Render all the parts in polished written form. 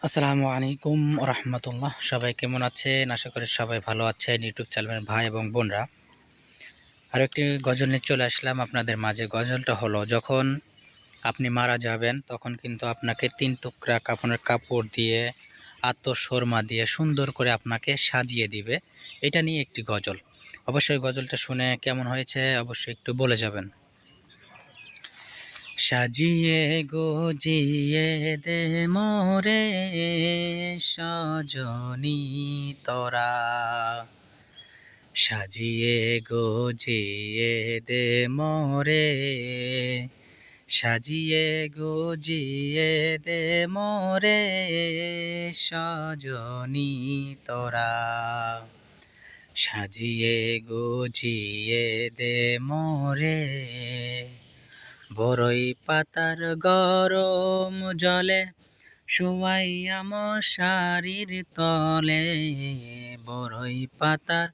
আসসালামু আলাইকুম রহমতুল্লাহ। সবাই কেমন আছেন? আশা করি সবাই ভালো আছেন। ইউটিউব চ্যানেলের ভাই এবং বোনরা, আরও একটি গজল নিয়ে চলে আসলাম আপনাদের মাঝে। গজলটা হলো, যখন আপনি মারা যাবেন তখন কিন্তু আপনাকে ৩ টুকরা কাফনের কাপড় দিয়ে, আতর সুরমা দিয়ে সুন্দর করে আপনাকে সাজিয়ে দিবে। এটা নিয়ে একটি গজল। অবশ্যই গজলটা শুনে কেমন হয়েছে অবশ্যই একটু বলে যাবেন। সাজিয়ে গজিয়ে দে মোরে সজনী তোরা, সাজিয়ে গজিয়ে দে মোরে, সাজিয়ে গজিয়ে দে মোরে সজনী তোরা, সাজিয়ে গজিয়ে দে মোরে। বরই পাতার গরম জলে শোয়াইয়া মশারির তলে, বরই পাতার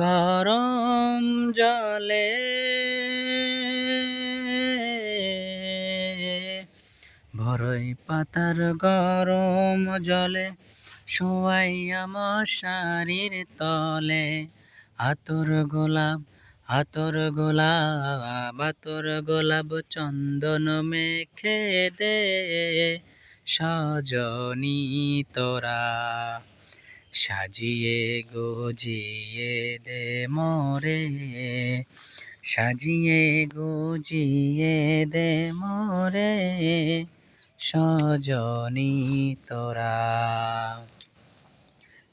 গরম জলে, বরই পাতার গরম জলে শোয়াইয়া মশারির তলে, আতর গোলাপ আতর গোলাপ আতর গোলাপ চন্দন মেখে দে সজনী তোরা, সাজিয়ে গজিয়ে দে মোরে, সাজিয়ে গজিয়ে দে মোরে সজনী তোরা,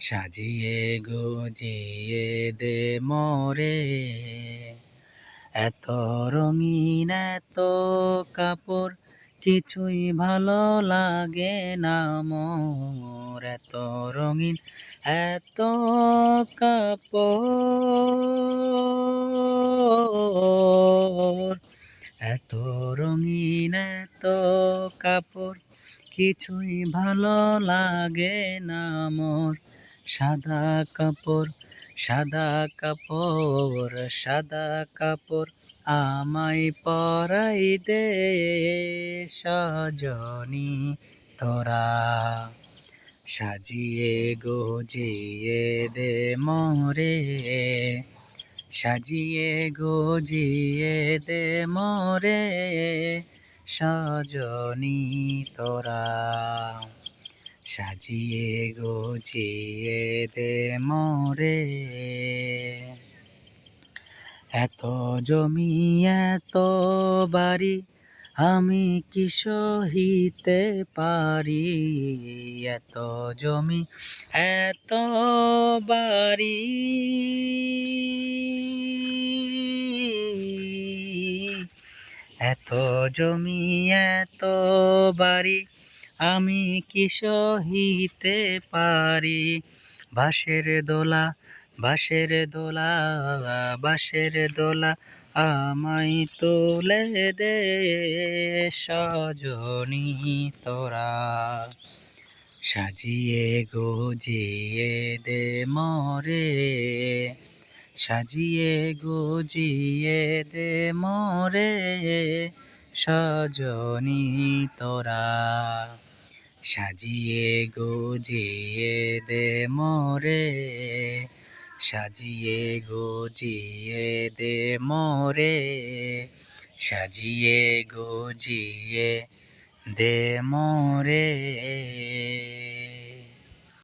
সাজিয়ে গজিয়ে দে মোরে। এত রঙিন এত কাপড় কিছুই ভালো লাগে না মোর, এত রঙিন এত কাপড়, এত রঙিন এত কাপড় কিছুই ভালো লাগে না মোর, সাদা কাপড় সাদা কাপড় সাদা কাপড় আমায় পরাই দে সজনী তোরা, সাজিয়ে গজিয়ে দে মোরে, সাজিয়ে গজিয়ে দে মোরে সজনী তোরা, সাজিয়ে গজিয়ে দে মোরে। এত জমি এত বাড়ি আমি কি সহিতে পারি, এত জমি এত বাড়ি, এত জমি এত বাড়ি আমি কি সহিতে পারি, বাঁশের দোলা বাঁশের দোলা বাঁশের দোলা আমায় তুলে দে সজনী তোরা, সাজিয়ে গজিয়ে দে মোরে, সাজিয়ে গজিয়ে দে মোরে সজনী তোরা, সাজিয়ে গজিয়ে দে মোরে, সাজিয়ে গজিয়ে দে মোরে, সাজিয়ে গজিয়ে দে মোরে।